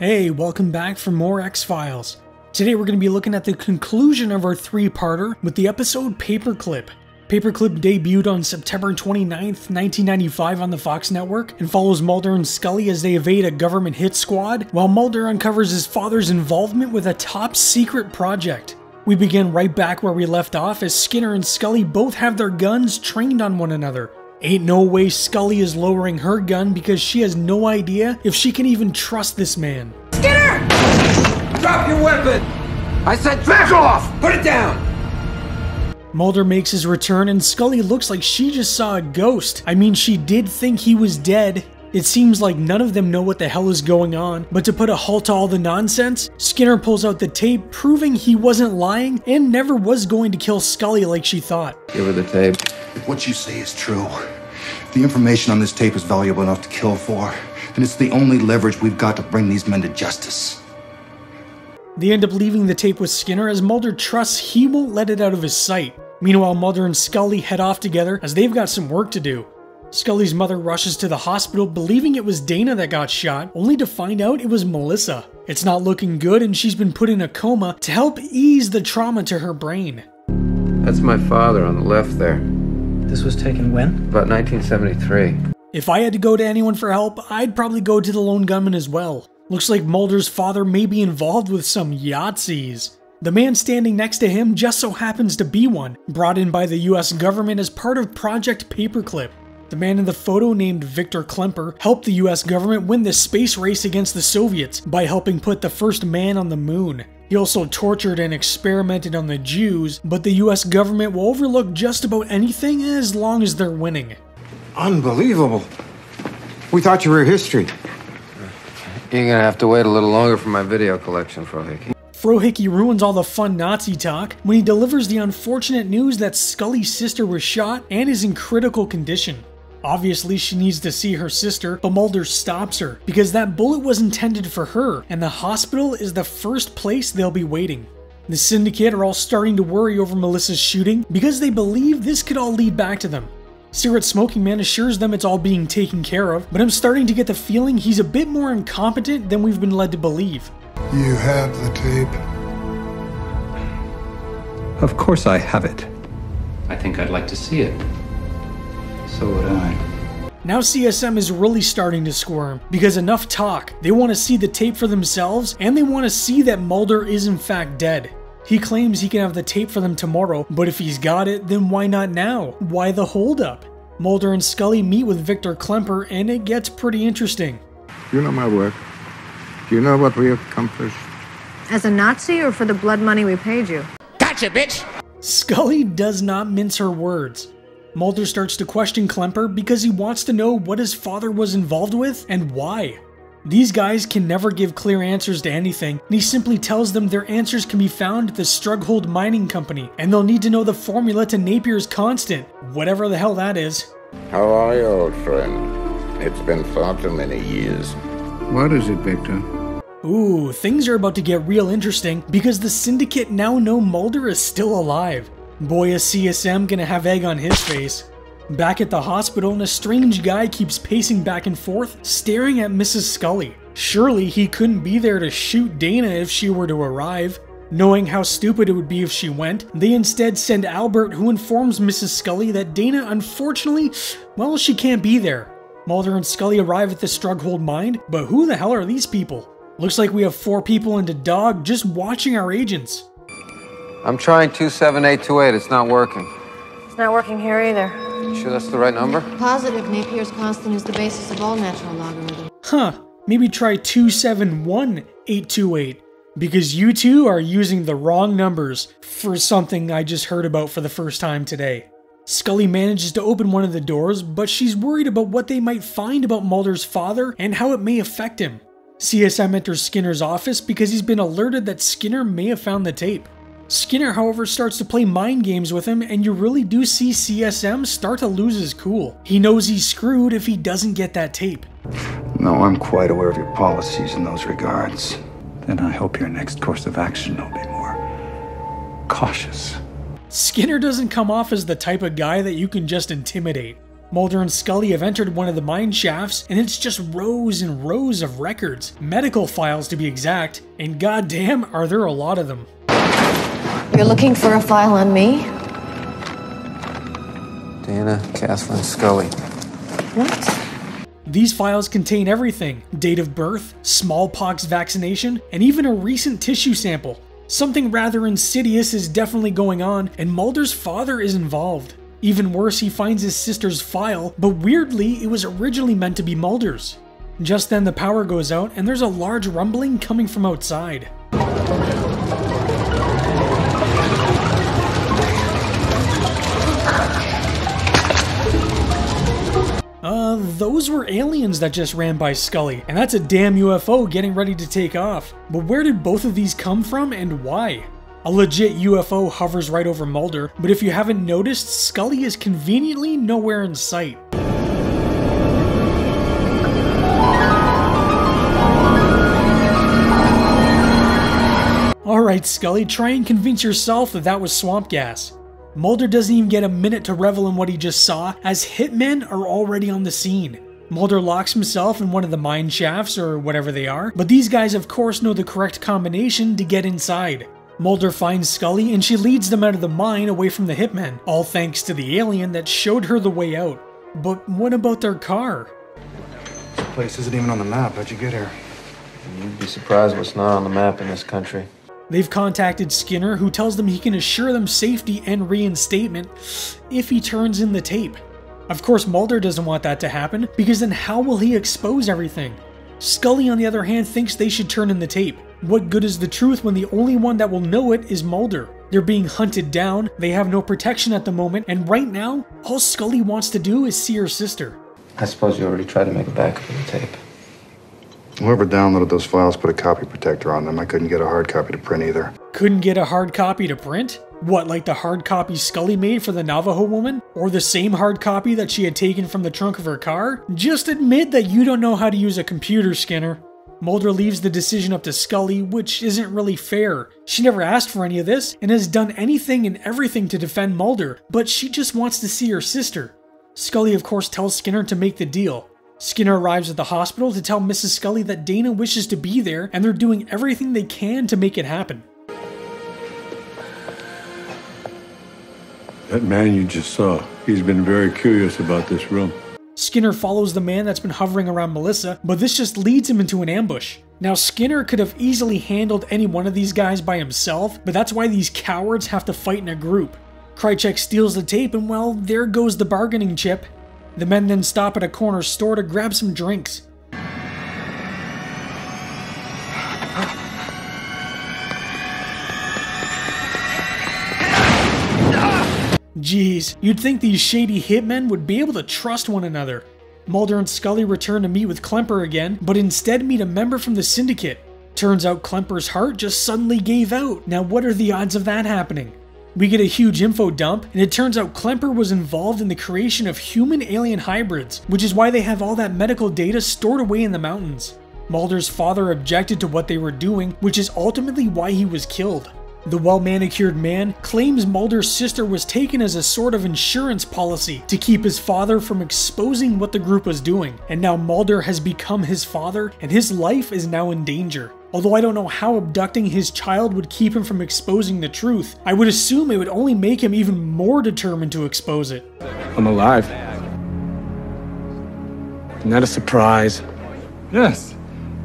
Hey, welcome back for more X-Files. Today we're going to be looking at the conclusion of our three-parter with the episode Paperclip. Paperclip debuted on September 29th, 1995 on the Fox network and follows Mulder and Scully as they evade a government hit squad, while Mulder uncovers his father's involvement with a top-secret project. We begin right back where we left off as Skinner and Scully both have their guns trained on one another. Ain't no way Scully is lowering her gun because she has no idea if she can even trust this man. Skinner! Drop your weapon! I said back off! Put it down! Mulder makes his return and Scully looks like she just saw a ghost. I mean, she did think he was dead. It seems like none of them know what the hell is going on, but to put a halt to all the nonsense, Skinner pulls out the tape proving he wasn't lying and never was going to kill Scully like she thought. Give her the tape. If what you say is true, the information on this tape is valuable enough to kill for, and it's the only leverage we've got to bring these men to justice. They end up leaving the tape with Skinner as Mulder trusts he won't let it out of his sight. Meanwhile, Mulder and Scully head off together as they've got some work to do. Scully's mother rushes to the hospital believing it was Dana that got shot, only to find out it was Melissa. It's not looking good and she's been put in a coma to help ease the trauma to her brain. That's my father on the left there. This was taken when? About 1973. If I had to go to anyone for help, I'd probably go to the lone gunman as well. Looks like Mulder's father may be involved with some Yahtzees. The man standing next to him just so happens to be one, brought in by the US government as part of Project Paperclip. The man in the photo, named Victor Klemper, helped the US government win the space race against the Soviets by helping put the first man on the moon. He also tortured and experimented on the Jews, but the US government will overlook just about anything as long as they're winning. Unbelievable. We thought you were history. You're gonna have to wait a little longer for my video collection, Frohickey. Frohickey ruins all the fun Nazi talk when he delivers the unfortunate news that Scully's sister was shot and is in critical condition. Obviously, she needs to see her sister, but Mulder stops her because that bullet was intended for her, and the hospital is the first place they'll be waiting. The syndicate are all starting to worry over Melissa's shooting because they believe this could all lead back to them. Cigarette Smoking Man assures them it's all being taken care of, but I'm starting to get the feeling he's a bit more incompetent than we've been led to believe. You have the tape. Of course I have it. I think I'd like to see it. So would I. Now CSM is really starting to squirm, because enough talk. They want to see the tape for themselves, and they want to see that Mulder is in fact dead. He claims he can have the tape for them tomorrow, but if he's got it, then why not now? Why the holdup? Mulder and Scully meet with Victor Klemper, and it gets pretty interesting. You know my work. Do you know what we have accomplished? As a Nazi or for the blood money we paid you? Gotcha, bitch! Scully does not mince her words. Mulder starts to question Klemper because he wants to know what his father was involved with and why. These guys can never give clear answers to anything, and he simply tells them their answers can be found at the Strughold Mining Company, and they'll need to know the formula to Napier's Constant, whatever the hell that is. How are you, old friend? It's been far too many years. What is it, Victor? Ooh, things are about to get real interesting because the Syndicate now know Mulder is still alive. Boy, is CSM gonna have egg on his face. Back at the hospital, and a strange guy keeps pacing back and forth, staring at Mrs. Scully. Surely he couldn't be there to shoot Dana if she were to arrive. Knowing how stupid it would be if she went, they instead send Albert, who informs Mrs. Scully that Dana, unfortunately, well, she can't be there. Mulder and Scully arrive at the Strughold mine, but who the hell are these people? Looks like we have 4 people and a dog just watching our agents. I'm trying 27828. It's not working. It's not working here either. You sure that's the right number? Positive. Napier's constant is the basis of all natural logarithms. Huh, maybe try 271828, because you two are using the wrong numbers for something I just heard about for the first time today. Scully manages to open one of the doors, but she's worried about what they might find about Mulder's father and how it may affect him. CSM enters Skinner's office because he's been alerted that Skinner may have found the tape. Skinner, however, starts to play mind games with him, and you really do see CSM start to lose his cool. He knows he's screwed if he doesn't get that tape. No, I'm quite aware of your policies in those regards. Then I hope your next course of action will be more cautious. Skinner doesn't come off as the type of guy that you can just intimidate. Mulder and Scully have entered one of the mine shafts, and it's just rows and rows of records, medical files to be exact, and goddamn are there a lot of them. You're looking for a file on me? Dana, Kathleen, Scully. What? These files contain everything: date of birth, smallpox vaccination, and even a recent tissue sample. Something rather insidious is definitely going on, and Mulder's father is involved. Even worse, he finds his sister's file, but weirdly, it was originally meant to be Mulder's. Just then the power goes out, and there's a large rumbling coming from outside. Those were aliens that just ran by Scully, and that's a damn UFO getting ready to take off. But where did both of these come from and why? A legit UFO hovers right over Mulder, but if you haven't noticed, Scully is conveniently nowhere in sight. Alright Scully, try and convince yourself that that was swamp gas. Mulder doesn't even get a minute to revel in what he just saw, as hitmen are already on the scene. Mulder locks himself in one of the mine shafts, or whatever they are, but these guys of course know the correct combination to get inside. Mulder finds Scully and she leads them out of the mine away from the hitmen, all thanks to the alien that showed her the way out. But what about their car? This place isn't even on the map. How'd you get here? You'd be surprised what's not on the map in this country. They've contacted Skinner, who tells them he can assure them safety and reinstatement if he turns in the tape. Of course, Mulder doesn't want that to happen, because then how will he expose everything? Scully, on the other hand, thinks they should turn in the tape. What good is the truth when the only one that will know it is Mulder? They're being hunted down, they have no protection at the moment, and right now, all Scully wants to do is see her sister. I suppose you already tried to make a backup of the tape. Whoever downloaded those files put a copy protector on them. I couldn't get a hard copy to print either. Couldn't get a hard copy to print? What, like the hard copy Scully made for the Navajo woman? Or the same hard copy that she had taken from the trunk of her car? Just admit that you don't know how to use a computer, Skinner. Mulder leaves the decision up to Scully, which isn't really fair. She never asked for any of this, and has done anything and everything to defend Mulder, but she just wants to see her sister. Scully of course tells Skinner to make the deal. Skinner arrives at the hospital to tell Mrs. Scully that Dana wishes to be there, and they're doing everything they can to make it happen. That man you just saw, he's been very curious about this room. Skinner follows the man that's been hovering around Melissa, but this just leads him into an ambush. Now Skinner could have easily handled any one of these guys by himself, but that's why these cowards have to fight in a group. Krychek steals the tape and well, there goes the bargaining chip. The men then stop at a corner store to grab some drinks. Jeez, you'd think these shady hitmen would be able to trust one another. Mulder and Scully return to meet with Klemper again, but instead meet a member from the syndicate. Turns out Klemper's heart just suddenly gave out. Now what are the odds of that happening? We get a huge info dump, and it turns out Klemper was involved in the creation of human-alien hybrids, which is why they have all that medical data stored away in the mountains. Mulder's father objected to what they were doing, which is ultimately why he was killed. The well-manicured man claims Mulder's sister was taken as a sort of insurance policy to keep his father from exposing what the group was doing, and now Mulder has become his father, and his life is now in danger. Although I don't know how abducting his child would keep him from exposing the truth, I would assume it would only make him even more determined to expose it. I'm alive. Not a surprise. Yes.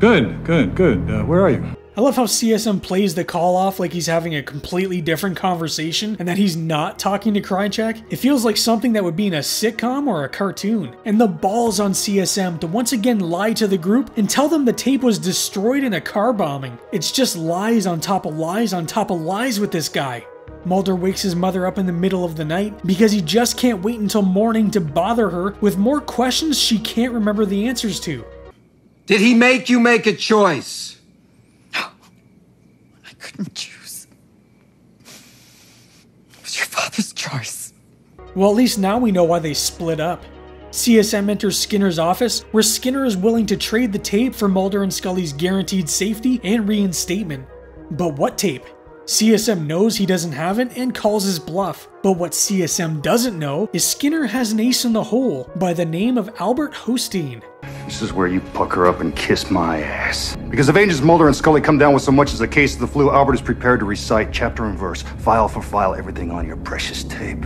Good. Where are you? I love how CSM plays the call off like he's having a completely different conversation and that he's not talking to Krychek. It feels like something that would be in a sitcom or a cartoon. And the balls on CSM to once again lie to the group and tell them the tape was destroyed in a car bombing. It's just lies on top of lies on top of lies with this guy. Mulder wakes his mother up in the middle of the night because he just can't wait until morning to bother her with more questions she can't remember the answers to. Did he make you make a choice? Couldn't choose. It was your father's choice. Well, at least now we know why they split up. CSM enters Skinner's office, where Skinner is willing to trade the tape for Mulder and Scully's guaranteed safety and reinstatement. But what tape? CSM knows he doesn't have it and calls his bluff, but what CSM doesn't know is Skinner has an ace in the hole by the name of Albert Hosteen. This is where you pucker up and kiss my ass. Because if Agents Mulder and Scully come down with so much as a case of the flu, Albert is prepared to recite chapter and verse, file for file, everything on your precious tape.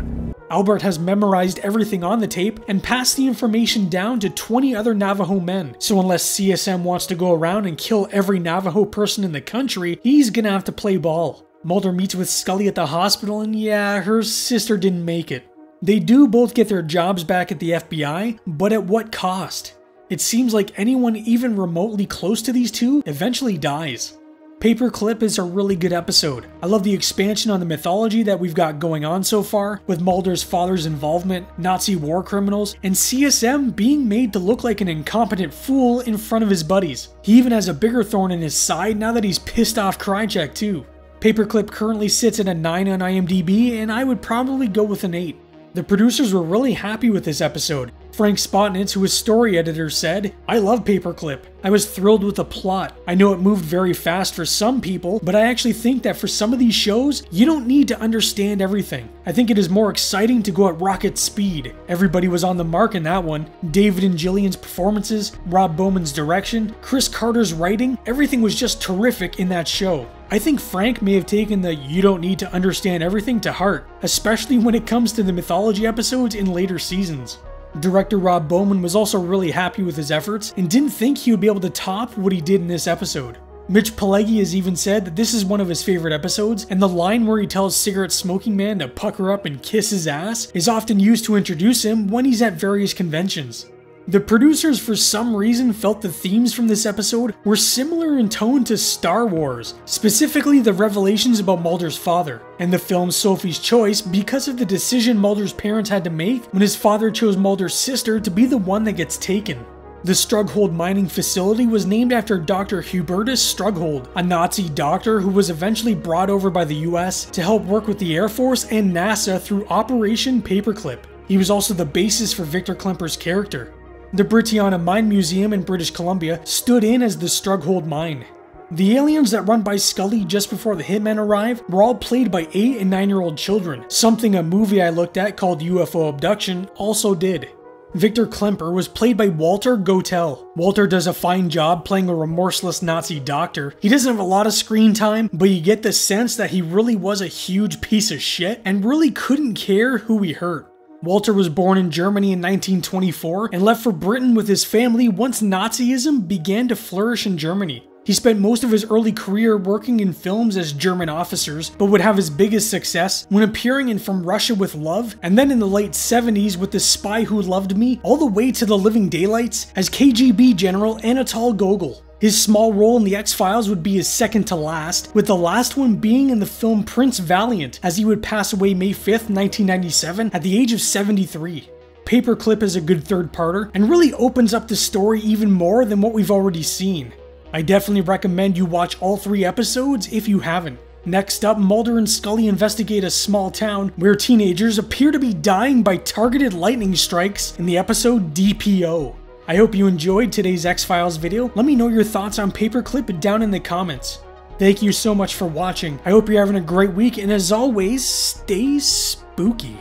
Albert has memorized everything on the tape and passed the information down to 20 other Navajo men, so unless CSM wants to go around and kill every Navajo person in the country, he's gonna have to play ball. Mulder meets with Scully at the hospital, and yeah, her sister didn't make it. They do both get their jobs back at the FBI, but at what cost? It seems like anyone even remotely close to these two eventually dies. Paperclip is a really good episode. I love the expansion on the mythology that we've got going on so far, with Mulder's father's involvement, Nazi war criminals, and CSM being made to look like an incompetent fool in front of his buddies. He even has a bigger thorn in his side now that he's pissed off Krychek too. Paperclip currently sits at a 9 on IMDb, and I would probably go with an 8. The producers were really happy with this episode. Frank Spotnitz, who is story editor, said, "I love Paperclip. I was thrilled with the plot. I know it moved very fast for some people, but I actually think that for some of these shows, you don't need to understand everything. I think it is more exciting to go at rocket speed. Everybody was on the mark in that one. David and Jillian's performances, Rob Bowman's direction, Chris Carter's writing, everything was just terrific in that show. I think Frank may have taken the 'you don't need to understand everything' to heart, especially when it comes to the mythology episodes in later seasons." Director Rob Bowman was also really happy with his efforts and didn't think he would be able to top what he did in this episode. Mitch Pileggi has even said that this is one of his favorite episodes, and the line where he tells cigarette smoking man to pucker up and kiss his ass is often used to introduce him when he's at various conventions. The producers for some reason felt the themes from this episode were similar in tone to Star Wars, specifically the revelations about Mulder's father, and the film Sophie's Choice because of the decision Mulder's parents had to make when his father chose Mulder's sister to be the one that gets taken. The Strughold mining facility was named after Dr. Hubertus Strughold, a Nazi doctor who was eventually brought over by the US to help work with the Air Force and NASA through Operation Paperclip. He was also the basis for Victor Klemper's character. The Britiana Mine Museum in British Columbia stood in as the Strughold mine. The aliens that run by Scully just before the hitmen arrive were all played by 8 and 9-year-old children, something a movie I looked at called UFO Abduction also did. Victor Klemper was played by Walter Gotell. Walter does a fine job playing a remorseless Nazi doctor. He doesn't have a lot of screen time, but you get the sense that he really was a huge piece of shit and really couldn't care who he hurt. Walter was born in Germany in 1924 and left for Britain with his family once Nazism began to flourish in Germany. He spent most of his early career working in films as German officers, but would have his biggest success when appearing in From Russia with Love, and then in the late 70s with The Spy Who Loved Me, all the way to The Living Daylights as KGB General Anatol Gogol. His small role in the X-Files would be his second to last, with the last one being in the film Prince Valiant, as he would pass away May 5th, 1997 at the age of 73. Paperclip is a good third-parter, and really opens up the story even more than what we've already seen. I definitely recommend you watch all 3 episodes if you haven't. Next up, Mulder and Scully investigate a small town where teenagers appear to be dying by targeted lightning strikes in the episode DPO. I hope you enjoyed today's X-Files video. Let me know your thoughts on Paperclip down in the comments. Thank you so much for watching. I hope you're having a great week, and as always, stay spooky.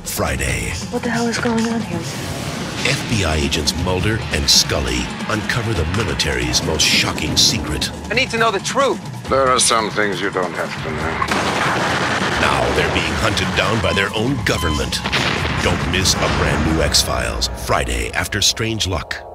Friday. What the hell is going on here? FBI agents Mulder and Scully uncover the military's most shocking secret. I need to know the truth. There are some things you don't have to know. Now they're being hunted down by their own government. Don't miss a brand new X-Files Friday after Strange Luck.